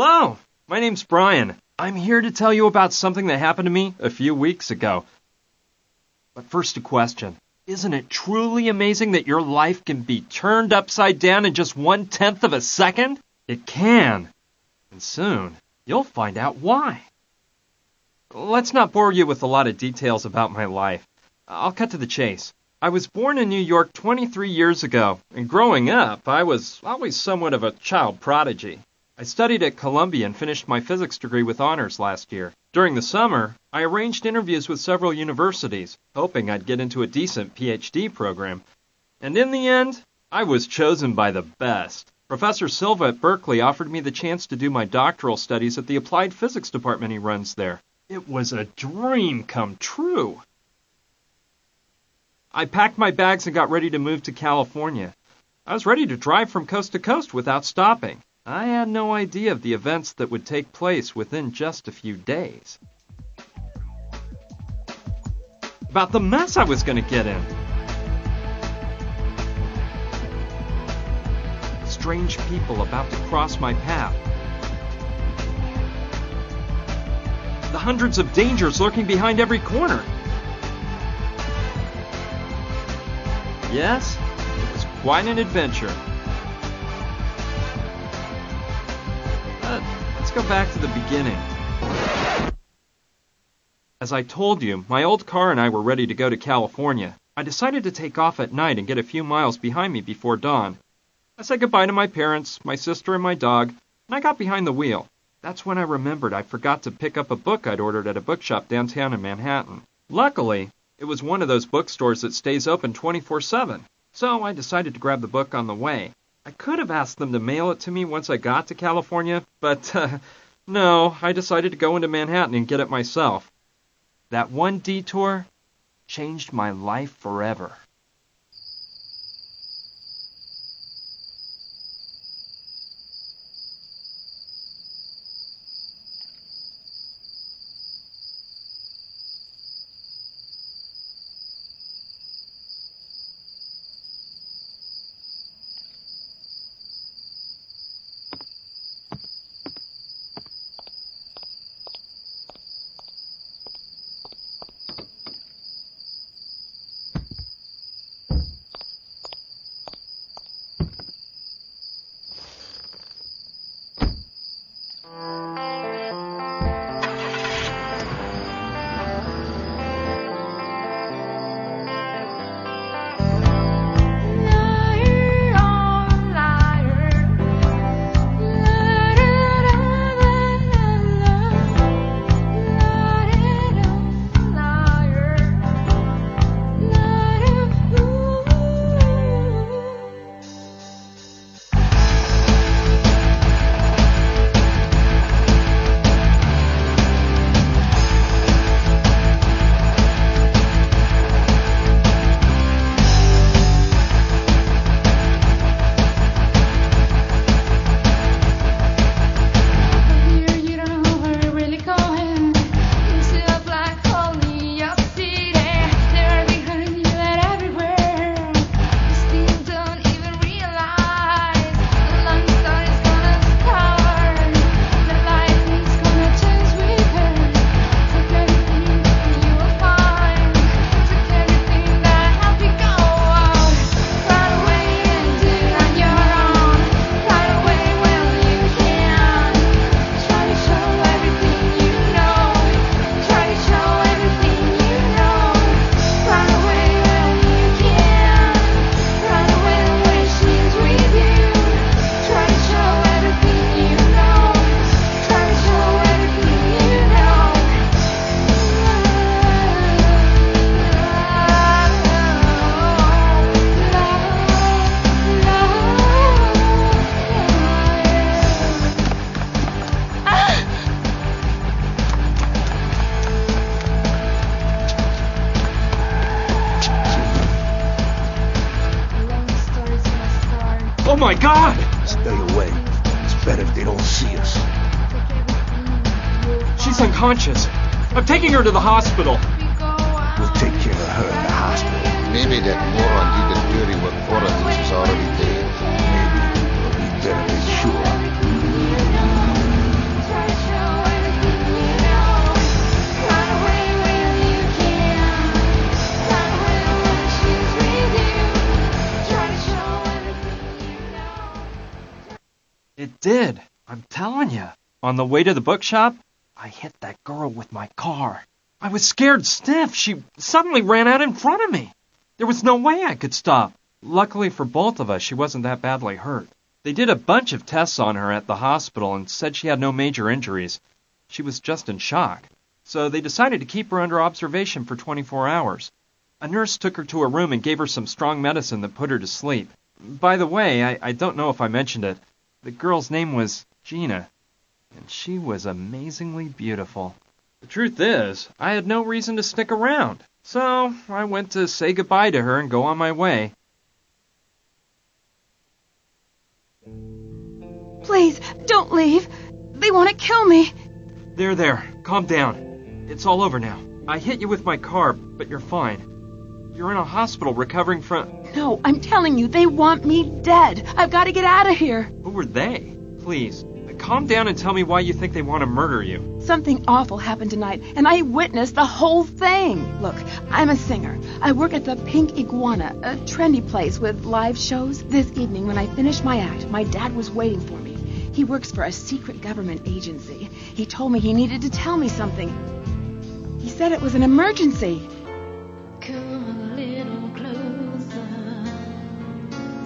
Hello, my name's Brian. I'm here to tell you about something that happened to me a few weeks ago. But first a question. Isn't it truly amazing that your life can be turned upside down in just 1/10 of a second? It can. And soon, you'll find out why. Let's not bore you with a lot of details about my life. I'll cut to the chase. I was born in New York 23 years ago, and growing up, I was always somewhat of a child prodigy. I studied at Columbia and finished my physics degree with honors last year. During the summer, I arranged interviews with several universities, hoping I'd get into a decent PhD program. And in the end, I was chosen by the best. Professor Silva at Berkeley offered me the chance to do my doctoral studies at the applied physics department he runs there. It was a dream come true. I packed my bags and got ready to move to California. I was ready to drive from coast to coast without stopping. I had no idea of the events that would take place within just a few days. About the mess I was going to get in. Strange people about to cross my path. The hundreds of dangers lurking behind every corner. Yes, it was quite an adventure. Let's go back to the beginning. As I told you, my old car and I were ready to go to California. I decided to take off at night and get a few miles behind me before dawn. I said goodbye to my parents, my sister, and my dog, and I got behind the wheel. That's when I remembered I forgot to pick up a book I'd ordered at a bookshop downtown in Manhattan. Luckily, it was one of those bookstores that stays open 24/7, so I decided to grab the book on the way. I could have asked them to mail it to me once I got to California, but no, I decided to go into Manhattan and get it myself. That one detour changed my life forever. Oh my God! Stay away. It's better if they don't see us. She's unconscious. I'm taking her to the hospital. We'll take care of her in the hospital. Maybe that moron did the dirty work for us and she's already dead. Maybe, but we better make sure. It did. I'm telling you. On the way to the bookshop, I hit that girl with my car. I was scared stiff. She suddenly ran out in front of me. There was no way I could stop. Luckily for both of us, she wasn't that badly hurt. They did a bunch of tests on her at the hospital and said she had no major injuries. She was just in shock. So they decided to keep her under observation for 24 hours. A nurse took her to her room and gave her some strong medicine that put her to sleep. By the way, I don't know if I mentioned it. The girl's name was Gina, and she was amazingly beautiful. The truth is, I had no reason to stick around, so I went to say goodbye to her and go on my way. Please, don't leave. They want to kill me. There, calm down. It's all over now. I hit you with my car, but you're fine. You're in a hospital recovering from... No, I'm telling you, they want me dead. I've got to get out of here. Who were they? Please, calm down and tell me why you think they want to murder you. Something awful happened tonight, and I witnessed the whole thing. Look, I'm a singer. I work at the Pink Iguana, a trendy place with live shows. This evening, when I finished my act, my dad was waiting for me. He works for a secret government agency. He told me he needed to tell me something. He said it was an emergency. Come a little closer.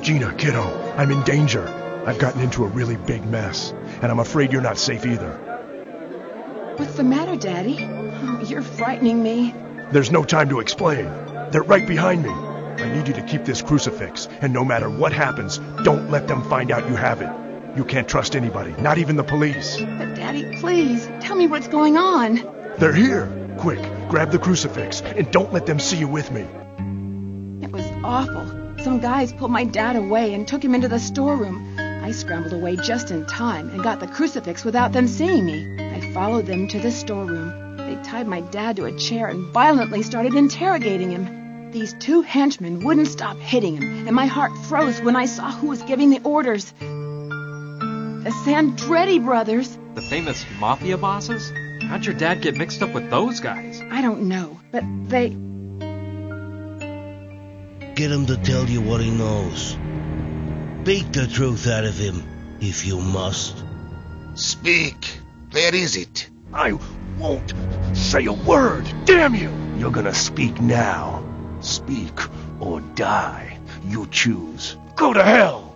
Gina, kiddo, I'm in danger. I've gotten into a really big mess, and I'm afraid you're not safe either. What's the matter, Daddy? Oh, you're frightening me. There's no time to explain. They're right behind me. I need you to keep this crucifix, and no matter what happens, don't let them find out you have it. You can't trust anybody, not even the police. But Daddy, please, tell me what's going on. They're here. Quick, grab the crucifix, and don't let them see you with me. It was awful. Some guys pulled my dad away and took him into the storeroom. I scrambled away just in time and got the crucifix without them seeing me. I followed them to the storeroom. They tied my dad to a chair and violently started interrogating him. These two henchmen wouldn't stop hitting him, and my heart froze when I saw who was giving the orders. The Sandretti brothers. The famous mafia bosses? How'd your dad get mixed up with those guys? I don't know, but they... Get him to tell you what he knows. Beat the truth out of him, if you must. Speak. Where is it? I won't say a word. Damn you! You're gonna speak now. Speak or die. You choose. Go to hell!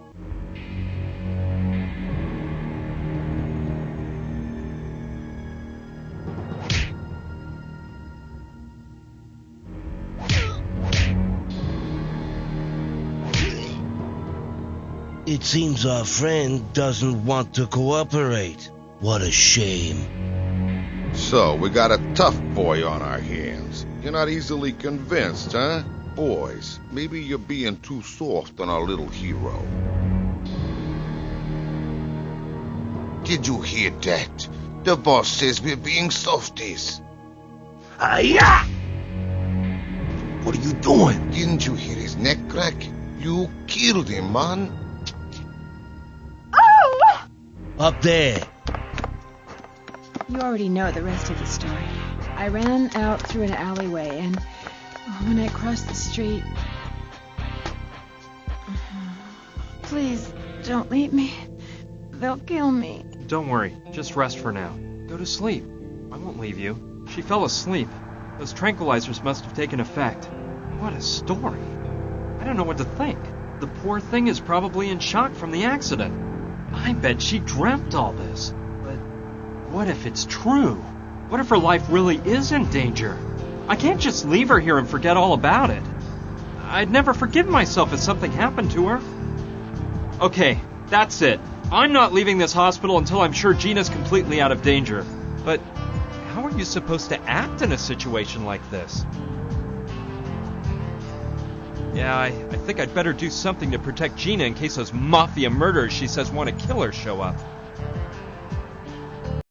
It seems our friend doesn't want to cooperate. What a shame. So, we got a tough boy on our hands. You're not easily convinced, huh? Boys, maybe you're being too soft on our little hero. Did you hear that? The boss says we're being softies. Hi-ya! What are you doing? Didn't you hear his neck crack? You killed him, man. Oh! Up there. You already know the rest of the story. I ran out through an alleyway, and when I crossed the street... Please, don't leave me. They'll kill me. Don't worry, just rest for now. Go to sleep. I won't leave you. She fell asleep. Those tranquilizers must have taken effect. What a story. I don't know what to think. The poor thing is probably in shock from the accident. I bet she dreamt all this. But what if it's true? What if her life really is in danger? I can't just leave her here and forget all about it. I'd never forgive myself if something happened to her. Okay, that's it. I'm not leaving this hospital until I'm sure Gina's completely out of danger. But how are you supposed to act in a situation like this? Yeah, I think I'd better do something to protect Gina in case those mafia murderers she says want to kill her show up.